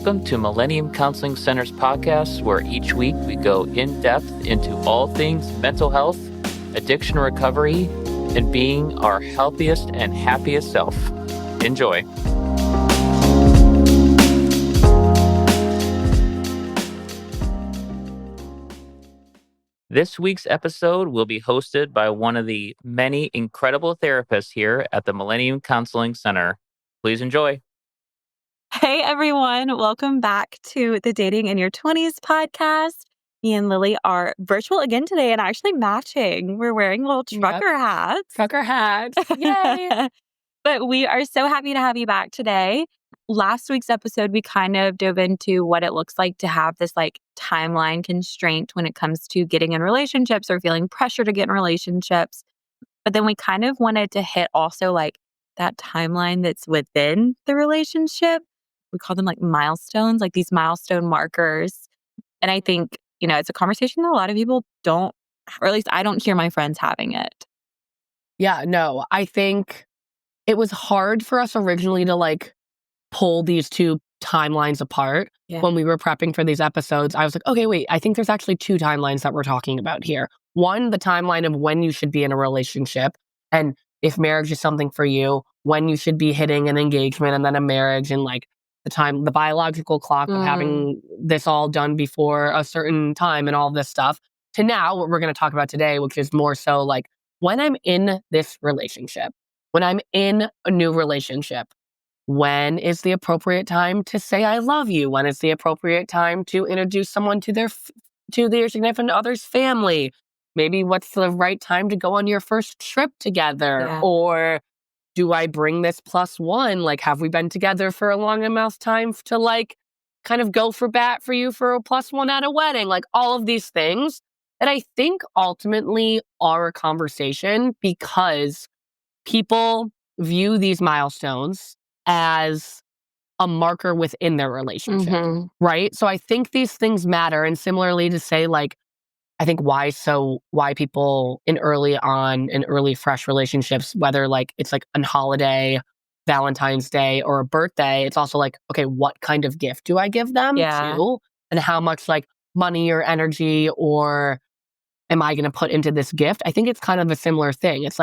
Welcome to Millennium Counseling Center's podcast, where each week we go in depth into all things mental health, addiction recovery, and being our healthiest and happiest self. Enjoy. This week's episode will be hosted by one of the many incredible therapists here at the Millennium Counseling Center. Please enjoy. Hey everyone, welcome back to the Dating in Your 20s podcast. Me and Lily are virtual again today and actually matching. We're wearing little trucker hats. Trucker hats. Yay. But we are so happy to have you back today. Last week's episode, we kind of dove into what it looks like to have this timeline constraint when it comes to getting in relationships or feeling pressure to get in relationships. But then we kind of wanted to hit also that timeline that's within the relationship. We call them milestones, these milestone markers. And I think, it's a conversation that a lot of people don't, or at least I don't hear my friends having it. Yeah, no, I think it was hard for us originally to pull these two timelines apart. Yeah. When we were prepping for these episodes. I was like, okay, wait, I think there's actually two timelines that we're talking about here. One, the timeline of when you should be in a relationship. And if marriage is something for you, when you should be hitting an engagement and then a marriage, and the biological clock of having this all done before a certain time and all this stuff, to now what we're going to talk about today, which is more so when I'm in this relationship, when I'm in a new relationship, when is the appropriate time to say I love you? When is the appropriate time to introduce someone to their significant other's family? Maybe what's the right time to go on your first trip together? Yeah. Or do I bring this plus one? Have we been together for a long enough time to kind of go for bat for you for a plus one at a wedding? All of these things that I think ultimately are a conversation because people view these milestones as a marker within their relationship, right? So I think these things matter. And similarly to say I think why people in early fresh relationships, whether it's a holiday, Valentine's Day, or a birthday, it's also okay, what kind of gift do I give them too? And how much money or energy or am I going to put into this gift? I think it's kind of a similar thing. It's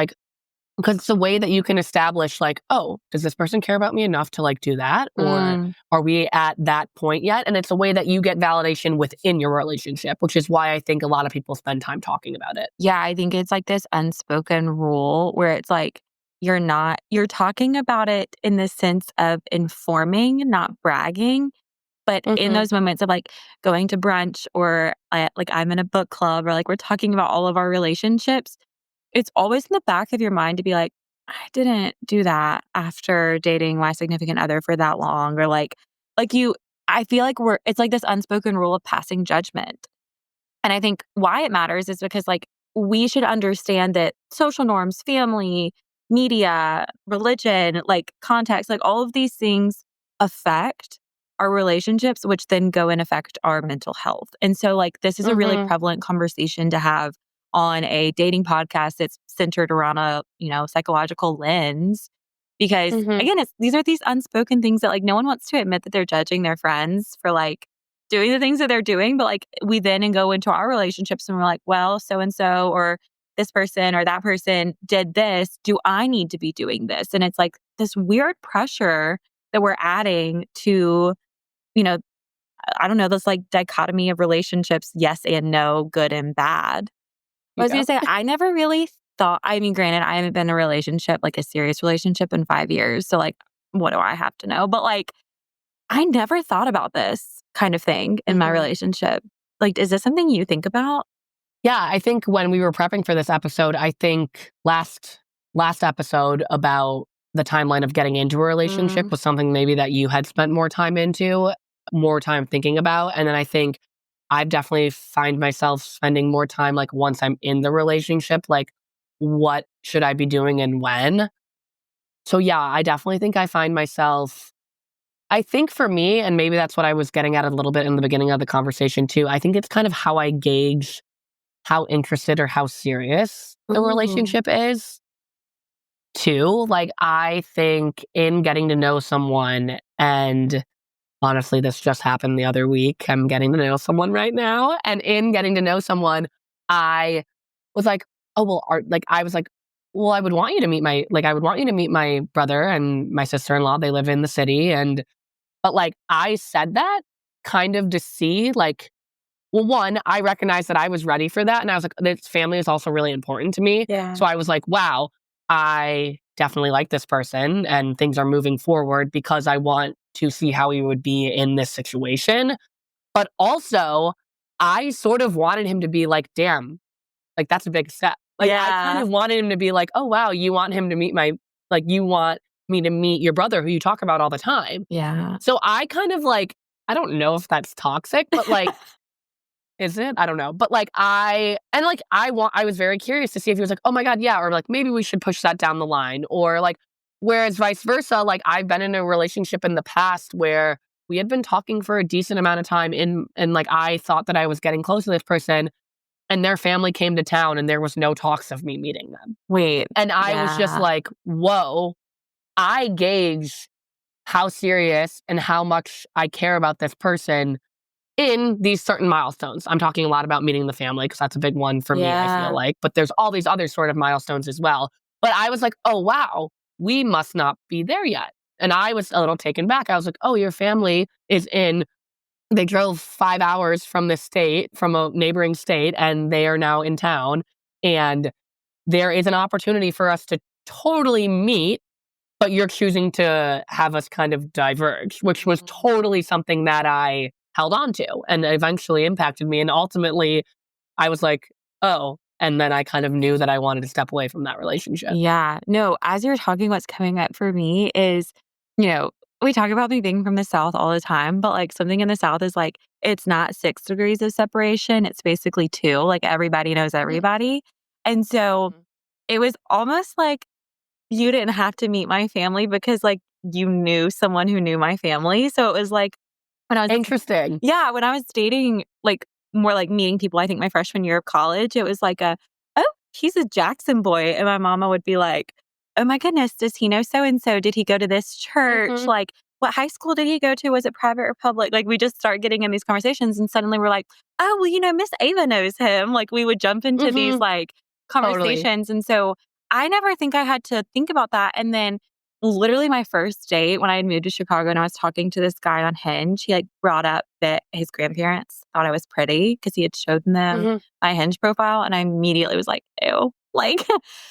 because it's a way that you can establish oh, does this person care about me enough to do that? Or are we at that point yet? And it's a way that you get validation within your relationship, which is why I think a lot of people spend time talking about it. Yeah, I think it's this unspoken rule where it's you're talking about it in the sense of informing, not bragging. But in those moments of going to brunch or I'm in a book club or we're talking about all of our relationships, it's always in the back of your mind to be I didn't do that after dating my significant other for that long. Or I feel it's this unspoken rule of passing judgment. And I think why it matters is because we should understand that social norms, family, media, religion, context, all of these things affect our relationships, which then go and affect our mental health. And so this is a really prevalent conversation to have on a dating podcast that's centered around a, psychological lens. Because again, these are these unspoken things that no one wants to admit that they're judging their friends for doing the things that they're doing. But we then go into our relationships and we're well, so-and-so or this person or that person did this. Do I need to be doing this? And it's this weird pressure that we're adding to, I don't know, this dichotomy of relationships, yes and no, good and bad. I was going to say, I never really thought, granted, I haven't been in a relationship, a serious relationship in 5 years. So what do I have to know? But I never thought about this kind of thing in my relationship. Is this something you think about? Yeah, I think when we were prepping for this episode, I think last episode about the timeline of getting into a relationship was something maybe that you had spent more time thinking about. And then I think I've definitely find myself spending more time once I'm in the relationship, what should I be doing and when? So yeah, I definitely think I find myself, I think for me, and maybe that's what I was getting at a little bit in the beginning of the conversation too, I think it's kind of how I gauge how interested or how serious the relationship is too. I think in getting to know someone and honestly, this just happened the other week. I'm getting to know someone right now. And in getting to know someone, I was like, oh, well, I was like, well, I would want you to meet I would want you to meet my brother and my sister-in-law. They live in the city. But like, I said that kind of to see, like, well, one, I recognized that I was ready for that. And I was like, this family is also really important to me. Yeah. So I was like, wow, I definitely like this person and things are moving forward because I want to see how he would be in this situation. But also, I sort of wanted him to be like, damn, like that's a big step. Like I kind of wanted him to be like, oh, wow, you want him to meet you want me to meet your brother who you talk about all the time. Yeah. So I kind of like, I don't know if that's toxic, but like, is it? I don't know. But like I was very curious to see if he was like, oh my God, yeah. Or like, maybe we should push that down the line. Or like, whereas vice versa, like I've been in a relationship in the past where we had been talking for a decent amount of time and like I thought that I was getting close to this person and their family came to town and there was no talks of me meeting them. Wait. And I was just like, whoa, I gauge how serious and how much I care about this person in these certain milestones. I'm talking a lot about meeting the family because that's a big one for me, I feel like. But there's all these other sort of milestones as well. But I was like, oh, wow, we must not be there yet. And I was a little taken back. I was like, oh, your family they drove 5 hours from this state, from a neighboring state, and they are now in town. And there is an opportunity for us to totally meet, but you're choosing to have us kind of diverge, which was totally something that I held on to and eventually impacted me. And ultimately, I was like, oh, and then I kind of knew that I wanted to step away from that relationship. Yeah. No, as you're talking, what's coming up for me is, we talk about me being from the South all the time, but like something in the South is like, it's not 6 degrees of separation. It's basically 2. Like everybody knows everybody. And so it was almost like you didn't have to meet my family because like you knew someone who knew my family. So it was like, when I was interesting. Yeah, when I was dating, like more like meeting people, I think my freshman year of college, it was like oh, he's a Jackson boy. And my mama would be like, oh my goodness, does he know so-and-so? Did he go to this church? Like, what high school did he go to? Was it private or public? Like, we just start getting in these conversations and suddenly we're like, oh, well, Miss Ava knows him. Like, we would jump into these like conversations. Totally. And so I never think I had to think about that. And then literally my first date when I had moved to Chicago and I was talking to this guy on Hinge, he like brought up that his grandparents thought I was pretty because he had showed them my Hinge profile. And I immediately was like, ew, like,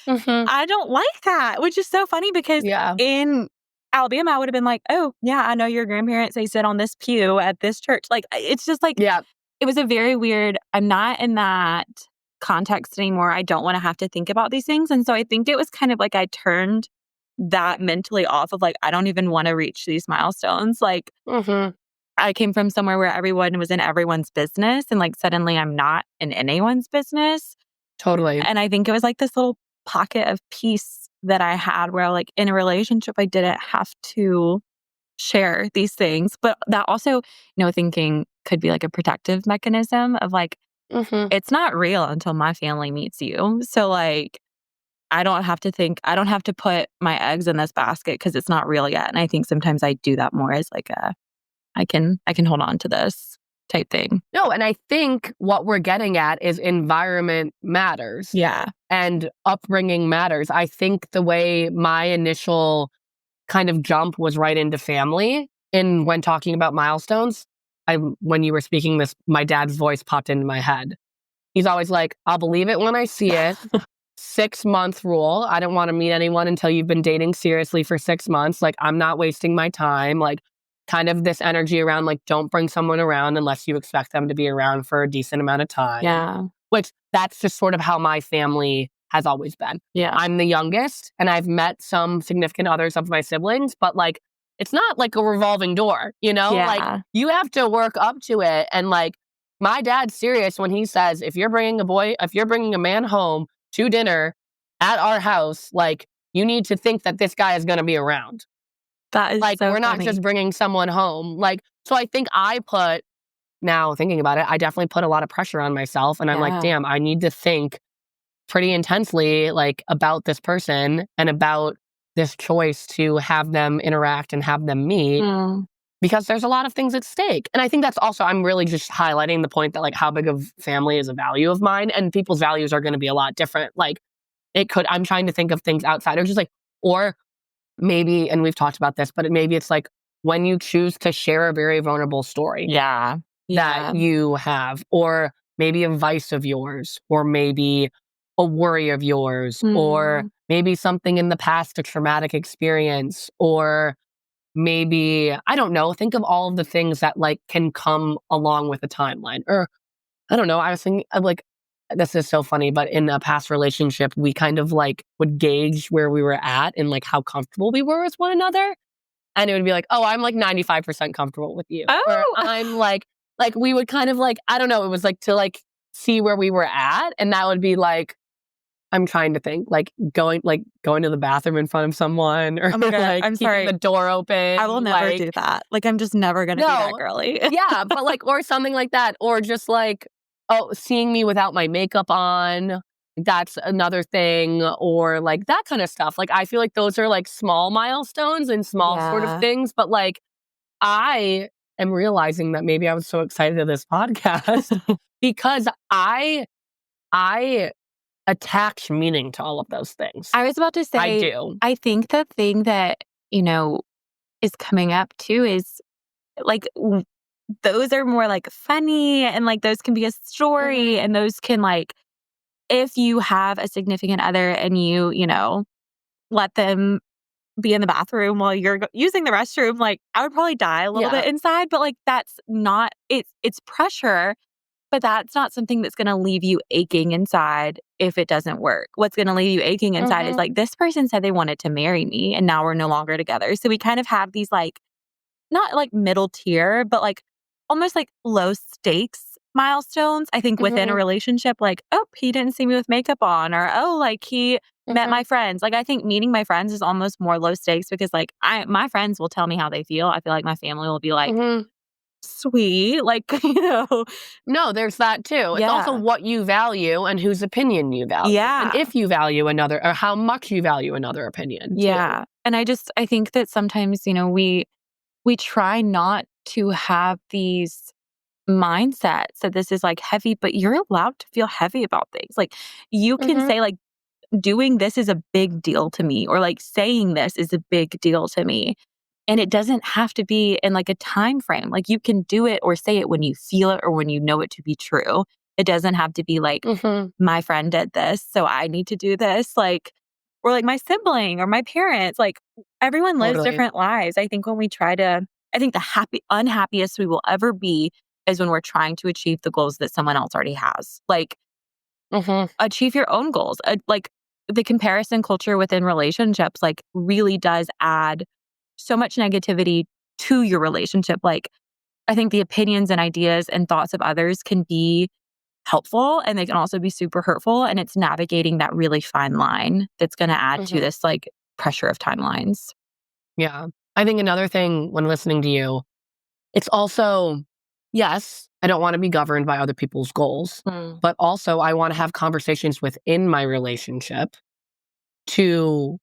I don't like that, which is so funny because in Alabama, I would have been like, oh, yeah, I know your grandparents. They sit on this pew at this church. Like, it's just like, it was a very weird, I'm not in that context anymore. I don't want to have to think about these things. And so I think it was kind of like I turned that mentally off of like, I don't even want to reach these milestones. Like, I came from somewhere where everyone was in everyone's business and like suddenly I'm not in anyone's business. Totally. And I think it was like this little pocket of peace that I had where like in a relationship, I didn't have to share these things. But that also, thinking could be like a protective mechanism of like, it's not real until my family meets you. So like, I don't have to put my eggs in this basket because it's not real yet. And I think sometimes I do that more as like I can hold on to this type thing. No, and I think what we're getting at is environment matters. Yeah. And upbringing matters. I think the way my initial kind of jump was right into family when talking about milestones, when you were speaking this, my dad's voice popped into my head. He's always like, I'll believe it when I see it. 6-month rule. I don't want to meet anyone until you've been dating seriously for 6 months. Like, I'm not wasting my time. Like, kind of this energy around, like, don't bring someone around unless you expect them to be around for a decent amount of time. Yeah. Which that's just sort of how my family has always been. Yeah. I'm the youngest and I've met some significant others of my siblings, but like, it's not like a revolving door, Yeah. Like, you have to work up to it. And like, my dad's serious when he says, if you're bringing a man home to dinner at our house, like, you need to think that this guy is going to be around. That is like, so we're not funny. just bringing someone home. Like, so I think now thinking about it, I definitely put a lot of pressure on myself. And I'm like, damn, I need to think pretty intensely, like, about this person and about this choice to have them interact and have them meet. because there's a lot of things at stake. And I think that's also, I'm really just highlighting the point that like how big of family is a value of mine, and people's values are going to be a lot different. Like I'm trying to think of things outside of just like, or maybe, and we've talked about this, but maybe it's like when you choose to share a very vulnerable story that you have, or maybe a vice of yours, or maybe a worry of yours, or maybe something in the past, a traumatic experience, or maybe, I don't know, think of all of the things that like can come along with a timeline. Or I don't know, I was thinking of like, this is so funny, but in a past relationship, we kind of like would gauge where we were at and like how comfortable we were with one another. And it would be like, oh, I'm like 95% comfortable with you. Oh. Or I'm like we would kind of like, I don't know, it was like to like see where we were at. And that would be like, I'm trying to think, like going to the bathroom in front of someone, or oh my God, like I'm keeping sorry. the door open. I will never do that. Like, I'm just never going to be that girly. Yeah, but like, or something like that. Or just like, oh, seeing me without my makeup on. That's another thing. Or like that kind of stuff. Like, I feel like those are like small milestones and small sort of things. But like, I am realizing that maybe I was so excited to this podcast because I attach meaning to all of those things. I was about to say, I do. I think the thing that, is coming up too is like, those are more like funny, and like those can be a story, and those can like, if you have a significant other and you let them be in the bathroom while you're using the restroom, like I would probably die a little bit inside, but like that's not, it's pressure. But that's not something that's going to leave you aching inside if it doesn't work. What's going to leave you aching inside is like, this person said they wanted to marry me and now we're no longer together. So we kind of have these like, not like middle tier, but like almost like low stakes milestones, I think, within a relationship. Like, oh, he didn't see me with makeup on, or oh, like he met my friends. Like, I think meeting my friends is almost more low stakes because like my friends will tell me how they feel. I feel like my family will be like, sweet, like, No, there's that too. It's also what you value and whose opinion you value. Yeah. And if you value another, or how much you value another opinion. Yeah. Too. And I think that sometimes, we try not to have these mindsets that this is like heavy, but you're allowed to feel heavy about things. Like you can say like, doing this is a big deal to me, or like saying this is a big deal to me. And it doesn't have to be in like a time frame. Like you can do it or say it when you feel it or when you know it to be true. It doesn't have to be like, my friend did this, so I need to do this. Like, or like my sibling or my parents. Like everyone lives different lives. I think I think the unhappiest we will ever be is when we're trying to achieve the goals that someone else already has. Like, achieve your own goals. Like the comparison culture within relationships, like really does add so much negativity to your relationship. Like, I think the opinions and ideas and thoughts of others can be helpful, and they can also be super hurtful. And it's navigating that really fine line that's going to add to this like pressure of timelines. Yeah. I think another thing when listening to you, it's also, yes, I don't want to be governed by other people's goals, but also I want to have conversations within my relationship to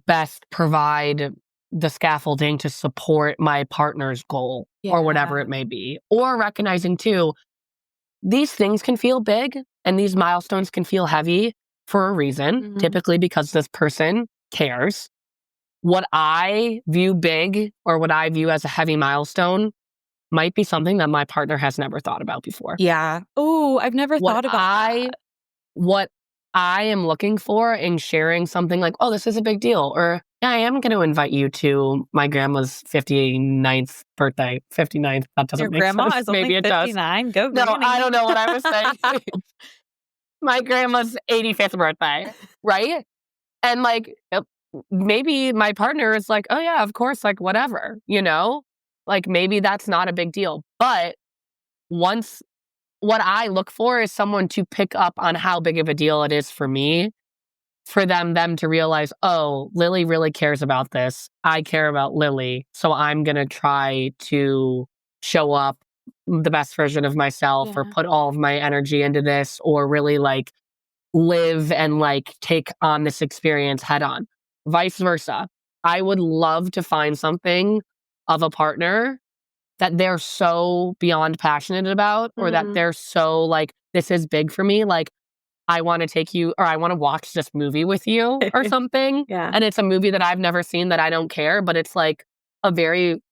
best provide the scaffolding to support my partner's goal or whatever it may be. Or recognizing too, these things can feel big and these milestones can feel heavy for a reason, typically because this person cares. What I view big or what I view as a heavy milestone might be something that my partner has never thought about before. Yeah. Oh, I've never thought about that. What I am looking for in sharing something like, oh, this is a big deal, or yeah, I am going to invite you to my grandma's 59th birthday. 59th, that doesn't Your make grandma sense. is only Maybe it 59? does. Go No, granny. I don't know what I was saying. My grandma's 85th birthday, right? And like, maybe my partner is like, oh yeah, of course, like whatever, Like maybe that's not a big deal. But what I look for is someone to pick up on how big of a deal it is for me, for them to realize, oh, Lily really cares about this. I care about Lily. So I'm going to try to show up the best version of myself or put all of my energy into this, or really like live and like take on this experience head on. Vice versa. I would love to find something of a partner that they're so beyond passionate about, or that they're so like, this is big for me. Like, I want to take you, or I want to watch this movie with you or something. Yeah. And it's a movie that I've never seen that I don't care, but it's like a very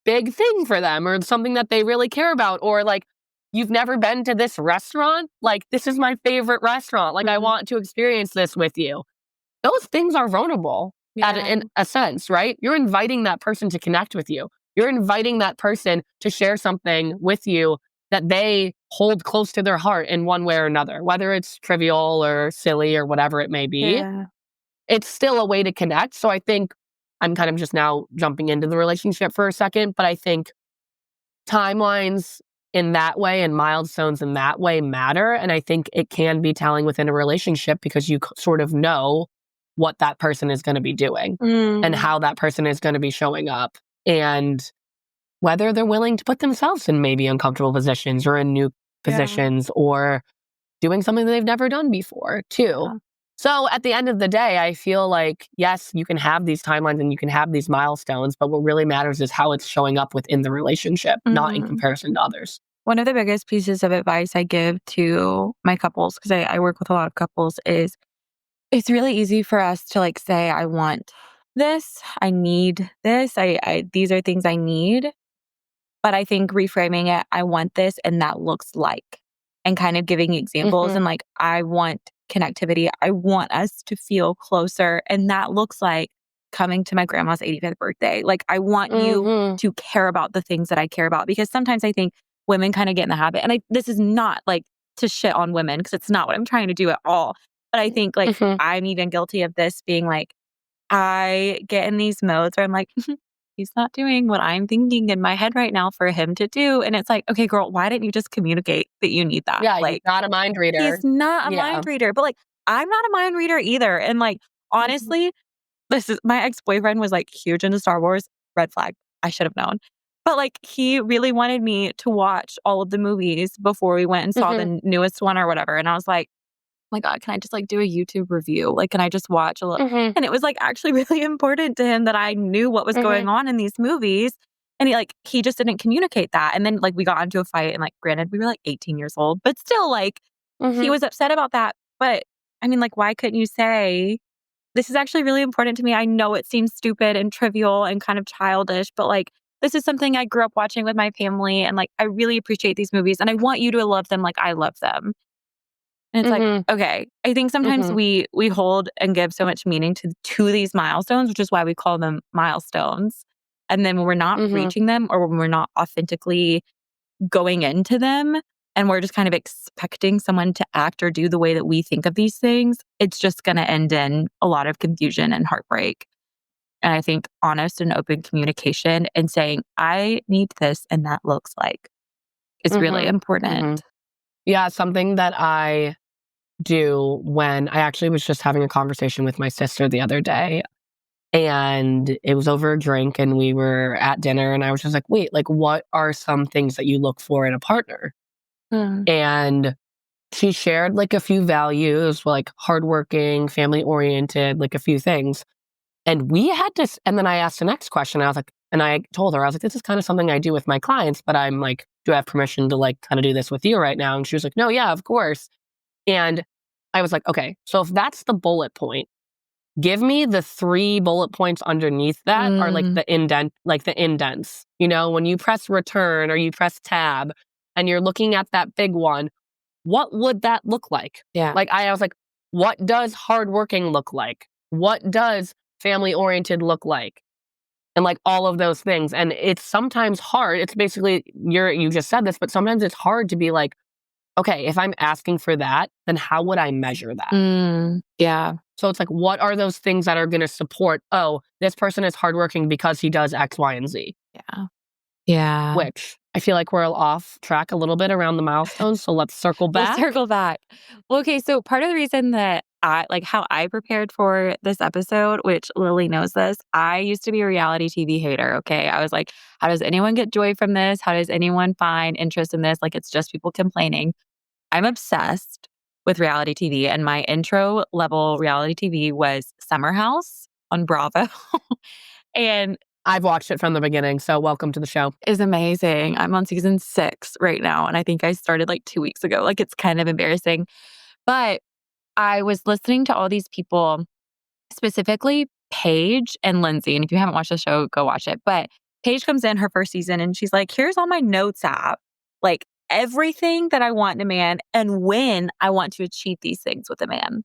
big thing for them, or something that they really care about. Or like, you've never been to this restaurant? Like, this is my favorite restaurant. Like, I want to experience this with you. Those things are vulnerable in a sense, right? You're inviting that person to connect with you. You're inviting that person to share something with you that they hold close to their heart in one way or another, whether it's trivial or silly or whatever it may be. Yeah. It's still a way to connect. So I think I'm kind of just now jumping into the relationship for a second, but I think timelines in that way and milestones in that way matter. And I think it can be telling within a relationship, because you sort of know what that person is going to be doing and how that person is going to be showing up, and whether they're willing to put themselves in maybe uncomfortable positions or in new positions, or doing something that they've never done before too. Yeah. So at the end of the day, I feel like, yes, you can have these timelines and you can have these milestones, but what really matters is how it's showing up within the relationship, not in comparison to others. One of the biggest pieces of advice I give to my couples, because I work with a lot of couples, is it's really easy for us to like say, I want this, I need this, I these are things I need. But I think reframing it, I want this and that looks like, and kind of giving examples and like, I want connectivity. I want us to feel closer. And that looks like coming to my grandma's 85th birthday. Like, I want you to care about the things that I care about, because sometimes I think women kind of get in the habit. And this is not like to shit on women, because it's not what I'm trying to do at all. But I think like I'm even guilty of this, being like, I get in these modes where I'm like, he's not doing what I'm thinking in my head right now for him to do. And it's like, okay, girl, why didn't you just communicate that you need that? Yeah, like, he's not a mind reader. He's not a mind reader. But like, I'm not a mind reader either. And like, honestly, this is my ex-boyfriend was like huge into Star Wars. Red flag. I should have known. But like, he really wanted me to watch all of the movies before we went and saw the newest one or whatever. And I was like, my God, can I just like do a YouTube review? Like, can I just watch a little? And it was like actually really important to him that I knew what was going on in these movies. And he just didn't communicate that. And then like we got into a fight, and like, granted, we were like 18 years old, but still like he was upset about that. But I mean, like, why couldn't you say, this is actually really important to me? I know it seems stupid and trivial and kind of childish, but like, this is something I grew up watching with my family. And like, I really appreciate these movies and I want you to love them like I love them. And it's like, okay, I think sometimes we hold and give so much meaning to these milestones, which is why we call them milestones. And then when we're not reaching them, or when we're not authentically going into them, and we're just kind of expecting someone to act or do the way that we think of these things, it's just going to end in a lot of confusion and heartbreak. And I think honest and open communication and saying, I need this and that looks like, is really important. Yeah, something that I do when I actually was just having a conversation with my sister the other day, and it was over a drink and we were at dinner, and I was just like, wait, like, what are some things that you look for in a partner? And she shared like a few values, like hardworking, family oriented, like a few things. And we had to, and then I asked the next question. I was like, and I told her, I was like, this is kind of something I do with my clients, but I'm like, do I have permission to like kind of do this with you right now? And she was like, no, yeah, of course. And I was like, okay, so if that's the bullet point, give me the 3 bullet points underneath that are like the indents. You know, when you press return or you press tab and you're looking at that big one, what would that look like? Yeah. Like I was like, what does hardworking look like? What does family oriented look like? And like all of those things. And it's sometimes hard. It's basically, you just said this, but sometimes it's hard to be like, okay, if I'm asking for that, then how would I measure that? Yeah. So it's like, what are those things that are going to support, oh, this person is hardworking because he does X, Y, and Z? Yeah. Yeah. Which I feel like we're off track a little bit around the milestones. So let's circle back. Let's circle back. Well, okay, so part of the reason that how I prepared for this episode, which Lily knows this, I used to be a reality TV hater, okay? I was like, how does anyone get joy from this? How does anyone find interest in this? Like, it's just people complaining. I'm obsessed with reality TV, and my intro level reality TV was Summer House on Bravo. And I've watched it from the beginning, so welcome to the show. Is amazing. I'm on season 6 right now, and I think I started like 2 weeks ago. Like, it's kind of embarrassing. But I was listening to all these people, specifically Paige and Lindsay. And if you haven't watched the show, go watch it. But Paige comes in her first season and she's like, here's all my notes app. Like, everything that I want in a man and when I want to achieve these things with a man.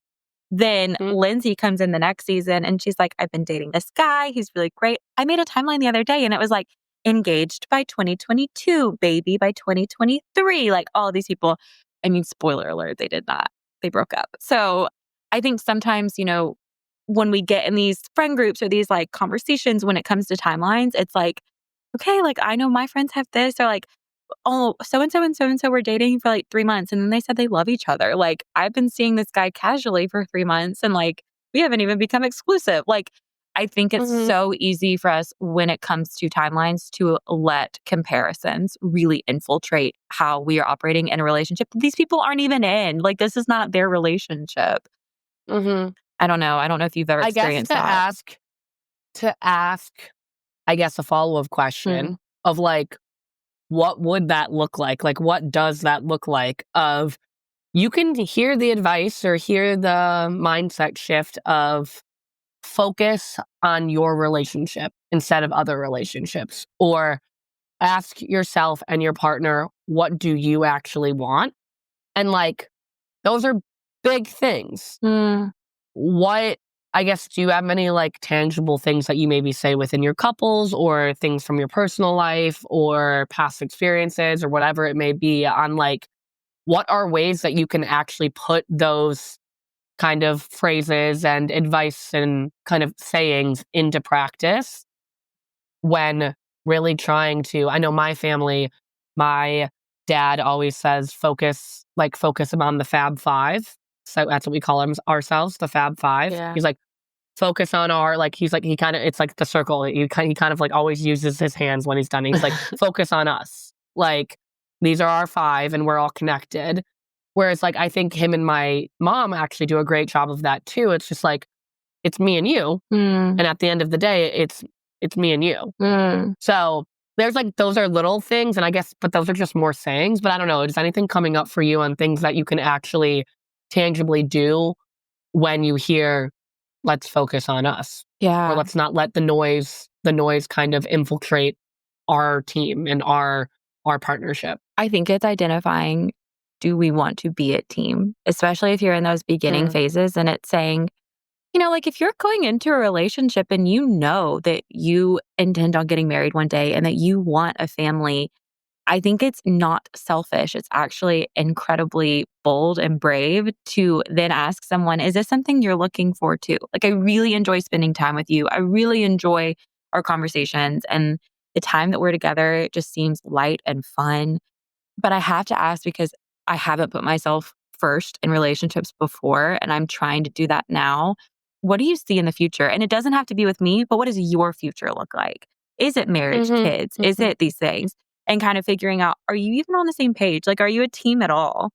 Then Lindsay comes in the next season and she's like, I've been dating this guy. He's really great. I made a timeline the other day and it was like, engaged by 2022, baby by 2023. Like, all of these people. I mean, spoiler alert, they did not. They broke up. So I think sometimes, when we get in these friend groups or these like conversations when it comes to timelines, it's like, okay, like I know my friends have this. They're like, oh, so-and-so and so-and-so were dating for like 3 months. And then they said they love each other. Like, I've been seeing this guy casually for 3 months and like, we haven't even become exclusive. Like, I think it's so easy for us when it comes to timelines to let comparisons really infiltrate how we are operating in a relationship. These people aren't even in. Like, this is not their relationship. I don't know. I don't know if you've ever experienced that. To ask, I guess, a follow-up question of like, what would that look like? Like, what does that look like? Of you can hear the advice or hear the mindset shift of focus on your relationship instead of other relationships, or ask yourself and your partner, what do you actually want? And like, those are big things. What, I guess, do you have many like tangible things that you maybe say within your couples or things from your personal life or past experiences or whatever it may be on like, what are ways that you can actually put those kind of phrases and advice and kind of sayings into practice when really trying to, I know my family, my dad always says focus on the Fab Five. So that's what we call them ourselves, the Fab Five. Yeah. He's like, focus on our, like, he's like, he kind of, it's like the circle. He kind of like always uses his hands when he's done it. He's like, focus on us. Like, these are our 5 and we're all connected. Whereas like, I think him and my mom actually do a great job of that too. It's just like, it's me and you. And at the end of the day, it's me and you. So there's like, those are little things. And I guess, but those are just more sayings. But I don't know, is anything coming up for you on things that you can actually tangibly do when you hear, let's focus on us? Yeah. Or let's not let the noise kind of infiltrate our team and our partnership. I think it's identifying, do we want to be a team? Especially if you're in those beginning phases and it's saying, like if you're going into a relationship and you know that you intend on getting married one day and that you want a family, I think it's not selfish. It's actually incredibly bold and brave to then ask someone, is this something you're looking forward to? Like, I really enjoy spending time with you. I really enjoy our conversations and the time that we're together. It just seems light and fun. But I have to ask because I haven't put myself first in relationships before, and I'm trying to do that now. What do you see in the future? And it doesn't have to be with me, but what does your future look like? Is it marriage, kids? Is it these things? And kind of figuring out, are you even on the same page? Like, are you a team at all?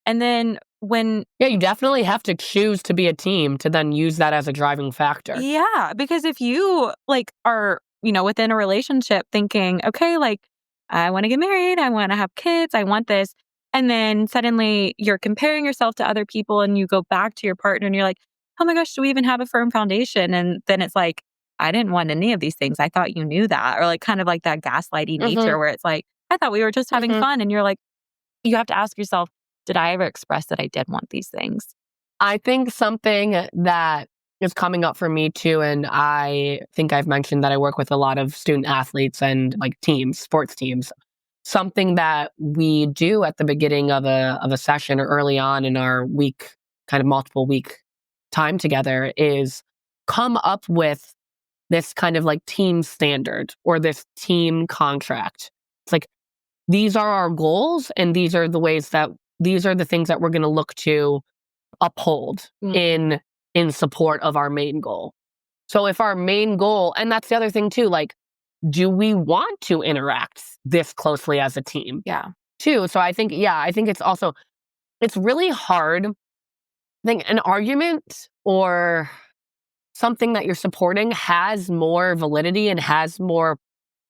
And then Yeah, you definitely have to choose to be a team to then use that as a driving factor. Yeah, because if you like are, within a relationship thinking, okay, like I want to get married, I want to have kids, I want this. And then suddenly you're comparing yourself to other people and you go back to your partner and you're like, oh my gosh, do we even have a firm foundation? And then it's like, I didn't want any of these things. I thought you knew that. Or like kind of like that gaslighty nature where it's like, I thought we were just having fun. And you're like, you have to ask yourself, did I ever express that I did want these things? I think something that is coming up for me too, and I think I've mentioned that I work with a lot of student athletes and like teams, sports teams. Something that we do at the beginning of a session or early on in our week, kind of multiple week time together, is come up with this kind of like team standard or this team contract. It's like, these are our goals and these are the things that we're going to look to uphold in support of our main goal. So if our main goal, and that's the other thing too, like, do we want to interact this closely as a team? Yeah. Too. So I think it's really hard. I think an argument or something that you're supporting has more validity and has more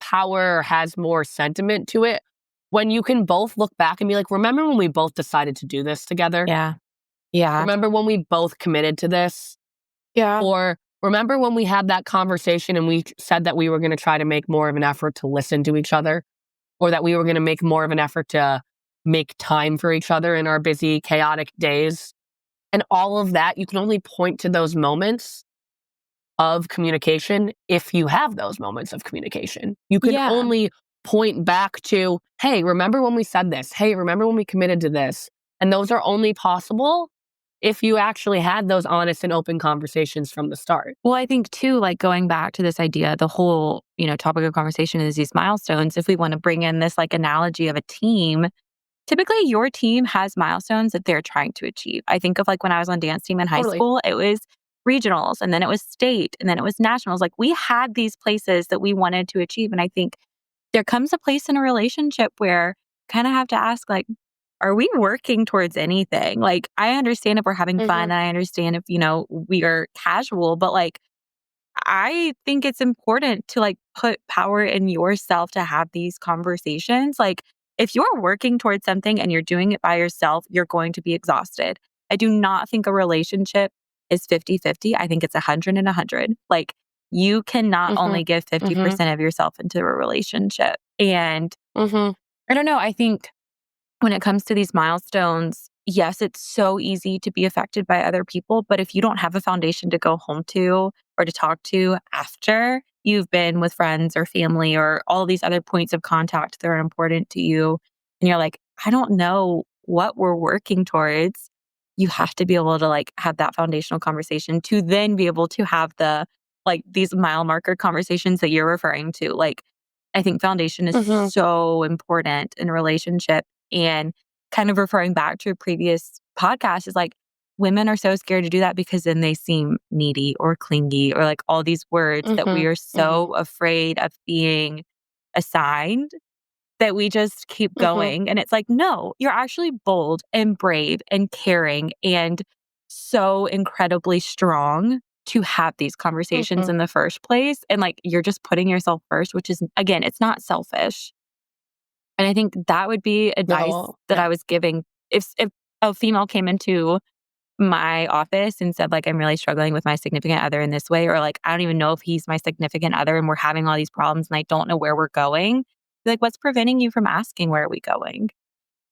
power, or has more sentiment to it when you can both look back and be like, remember when we both decided to do this together? Yeah. Yeah. Remember when we both committed to this? Yeah. Or remember when we had that conversation and we said that we were going to try to make more of an effort to listen to each other, or that we were going to make more of an effort to make time for each other in our busy, chaotic days? And all of that, you can only point to those moments of communication if you have those moments of communication. You can only point back to, hey, remember when we said this? Hey, remember when we committed to this? And those are only possible if you actually had those honest and open conversations from the start. Well, I think too, like going back to this idea, the whole, topic of conversation is these milestones. If we want to bring in this like analogy of a team, typically your team has milestones that they're trying to achieve. I think of like when I was on dance team in high school, it was regionals, and then it was state, and then it was nationals. Like we had these places that we wanted to achieve. And I think there comes a place in a relationship where kind of have to ask, like, are we working towards anything? Like, I understand if we're having fun, and I understand if, we are casual, but like, I think it's important to like put power in yourself to have these conversations. Like, if you're working towards something and you're doing it by yourself, you're going to be exhausted. I do not think a relationship is 50-50. I think it's 100 and 100. Like, you cannot only give 50% of yourself into a relationship. And I don't know, I think when it comes to these milestones, yes, it's so easy to be affected by other people, but if you don't have a foundation to go home to or to talk to after you've been with friends or family or all these other points of contact that are important to you, and you're like, I don't know what we're working towards, you have to be able to like have that foundational conversation to then be able to have the like these mile marker conversations that you're referring to. Like, I think foundation is so important in a relationship. And kind of referring back to a previous podcast is like, women are so scared to do that because then they seem needy or clingy or like all these words that we are so afraid of being assigned that we just keep going. And it's like, no, you're actually bold and brave and caring and so incredibly strong to have these conversations in the first place. And like, you're just putting yourself first, which is, again, it's not selfish. And I think that would be advice that I was giving. If a female came into my office and said, like, I'm really struggling with my significant other in this way, or like, I don't even know if he's my significant other and we're having all these problems and I don't know where we're going. Like, what's preventing you from asking where are we going?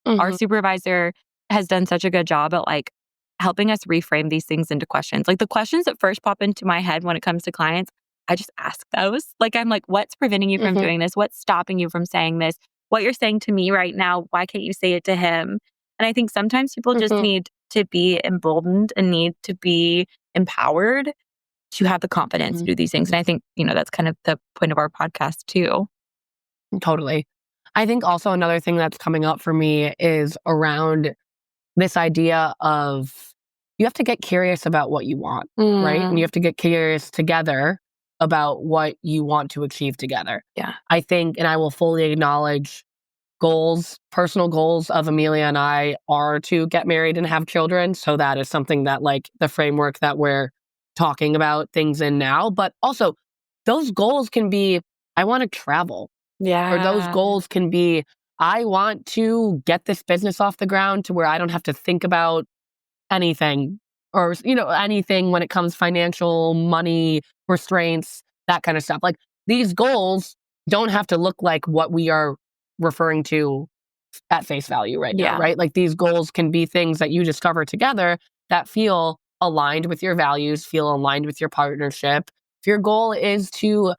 Our supervisor has done such a good job at like helping us reframe these things into questions. Like the questions that first pop into my head when it comes to clients, I just ask those. Like, I'm like, what's preventing you from doing this? What's stopping you from saying this? What you're saying to me right now, why can't you say it to him? And I think sometimes people just need to be emboldened and need to be empowered to have the confidence to do these things. And I think, that's kind of the point of our podcast too. Totally. I think also another thing that's coming up for me is around this idea of you have to get curious about what you want, right? And you have to get curious together about what you want to achieve together. Yeah. I think, and I will fully acknowledge personal goals of Amelia and I are to get married and have children. So that is something that like the framework that we're talking about things in now. But also those goals can be, I want to travel. Yeah. Or those goals can be, I want to get this business off the ground to where I don't have to think about anything or, anything when it comes financial, money, restraints, that kind of stuff. Like these goals don't have to look like what we are referring to at face value right now, right? Like these goals can be things that you discover together that feel aligned with your values, feel aligned with your partnership. If your goal is to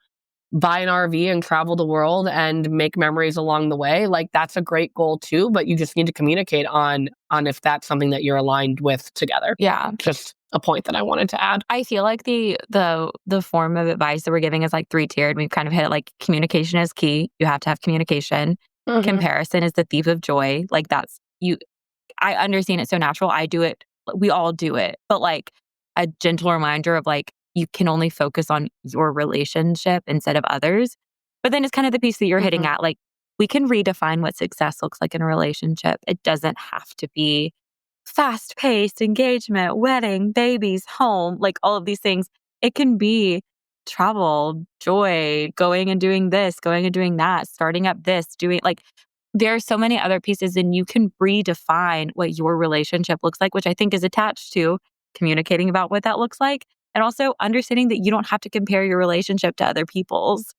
buy an RV and travel the world and make memories along the way, like that's a great goal too, but you just need to communicate on if that's something that you're aligned with together. Yeah. Just a point that I wanted to add. I feel like the form of advice that we're giving is like 3-tiered. We've kind of hit it like communication is key. You have to have communication. Comparison is the thief of joy. Like that's I understand it's so natural. I do it. We all do it. But like a gentle reminder of like, you can only focus on your relationship instead of others. But then it's kind of the piece that you're hitting at. Like, we can redefine what success looks like in a relationship. It doesn't have to be fast-paced engagement, wedding, babies, home, like all of these things. it can be travel, joy, going and doing this, going and doing that, starting up this, doing like there are so many other pieces, and you can redefine what your relationship looks like, which I think is attached to communicating about what that looks like, and also understanding that you don't have to compare your relationship to other people's.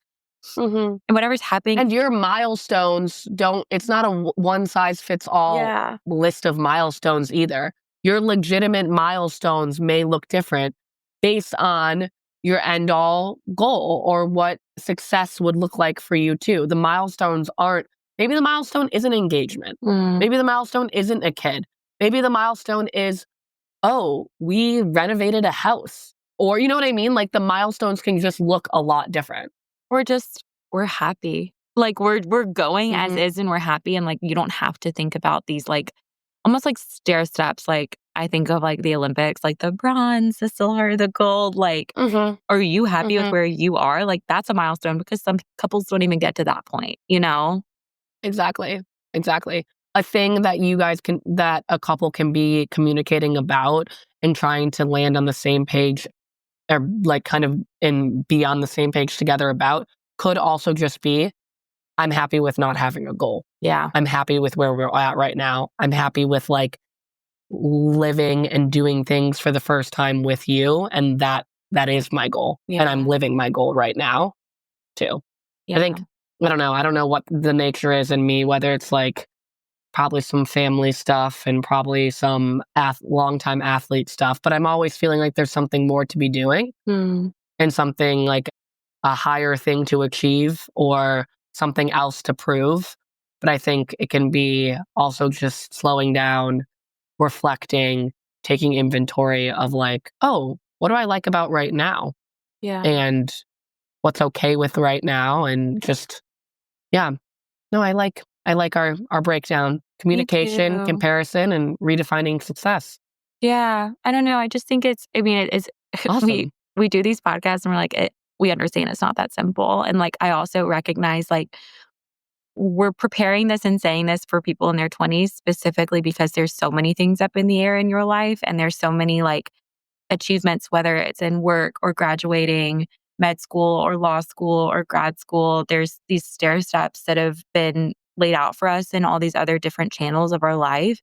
Mm-hmm. And whatever's happening. And your milestones it's not a one size fits all list of milestones either. Your legitimate milestones may look different based on your end all goal or what success would look like for you too. The milestones maybe the milestone isn't engagement. Maybe the milestone isn't a kid. Maybe the milestone is, oh, we renovated a house. Or you know what I mean? Like the milestones can just look a lot different. Or just we're happy. Like we're going as is, and we're happy, and like you don't have to think about these like almost like stair steps. Like I think of like the Olympics, like the bronze, the silver, the gold. Like, are you happy with where you are? Like that's a milestone, because some couples don't even get to that point, you know? Exactly. A thing that that a couple can be communicating about and trying to land on the same page, or like kind of be on the same page together about, could also just be, I'm happy with not having a goal. Yeah. I'm happy with where we're at right now. I'm happy with like living and doing things for the first time with you. And that is my goal. Yeah. And I'm living my goal right now too. Yeah. I think, I don't know what the nature is in me, whether it's like probably some family stuff and probably some longtime athlete stuff, but I'm always feeling like there's something more to be doing and something like a higher thing to achieve or something else to prove. But I think it can be also just slowing down, reflecting, taking inventory of like, oh, what do I like about right now? Yeah. And what's okay with right now, and just, yeah. No, I like our breakdown. Communication, comparison, and redefining success. Yeah. I don't know. I just think it's Awesome. we do these podcasts and we're like, we understand it's not that simple. And like, I also recognize like we're preparing this and saying this for people in their 20s specifically because there's so many things up in the air in your life. And there's so many like achievements, whether it's in work or graduating med school or law school or grad school. There's these stair steps that have been laid out for us in all these other different channels of our life.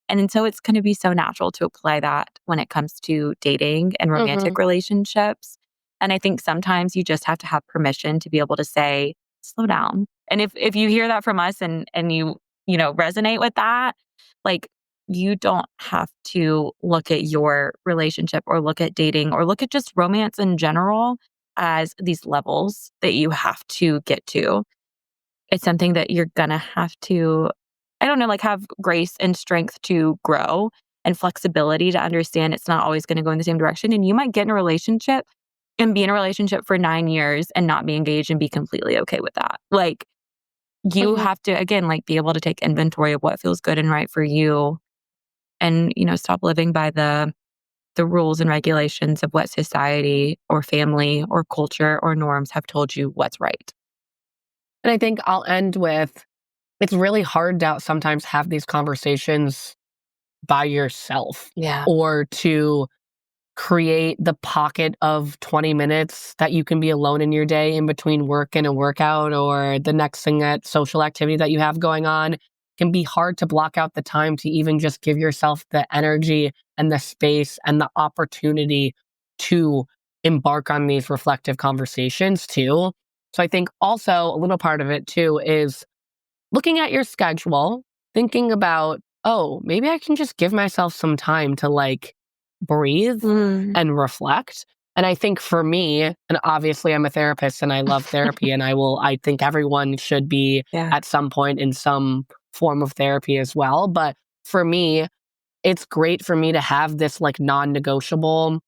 And so it's going to be so natural to apply that when it comes to dating and romantic relationships. And I think sometimes you just have to have permission to be able to say, slow down. And if you hear that from us and you resonate with that, like you don't have to look at your relationship or look at dating or look at just romance in general as these levels that you have to get to. It's something that you're going to have to, I don't know, like have grace and strength to grow and flexibility to understand it's not always going to go in the same direction. And you might get in a relationship and be in a relationship for 9 years and not be engaged and be completely okay with that. Like you have to, again, like be able to take inventory of what feels good and right for you and, stop living by the rules and regulations of what society or family or culture or norms have told you what's right. And I think I'll end with, it's really hard to sometimes have these conversations by yourself. Yeah. Or to create the pocket of 20 minutes that you can be alone in your day in between work and a workout or the next thing, that social activity that you have going on. Can be hard to block out the time to even just give yourself the energy and the space and the opportunity to embark on these reflective conversations too. So I think also a little part of it too is looking at your schedule, thinking about, oh, maybe I can just give myself some time to like breathe and reflect. And I think for me, and obviously I'm a therapist and I love therapy and I think everyone should be at some point in some form of therapy as well. But for me, it's great for me to have this like non-negotiable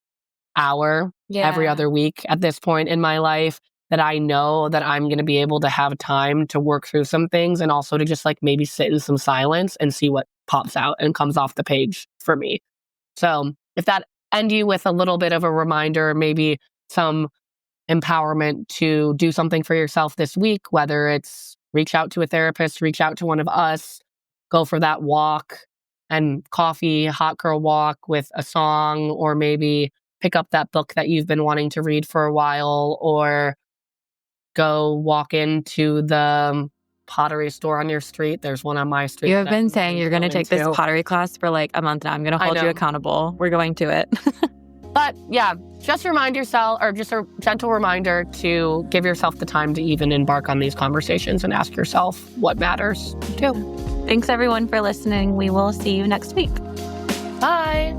hour every other week at this point in my life that I know that I'm going to be able to have time to work through some things and also to just like maybe sit in some silence and see what pops out and comes off the page for me. So if that end you with a little bit of a reminder, maybe some empowerment to do something for yourself this week, whether it's reach out to a therapist, reach out to one of us, go for that walk and coffee, hot girl walk with a song, or maybe pick up that book that you've been wanting to read for a while, or go walk into the pottery store on your street. There's one on my street. You have been saying you're going to take this pottery class for like a month now. I'm going to hold you accountable. We're going to it. But yeah, just remind yourself, or just a gentle reminder to give yourself the time to even embark on these conversations and ask yourself what matters too. Thanks everyone for listening. We will see you next week. Bye.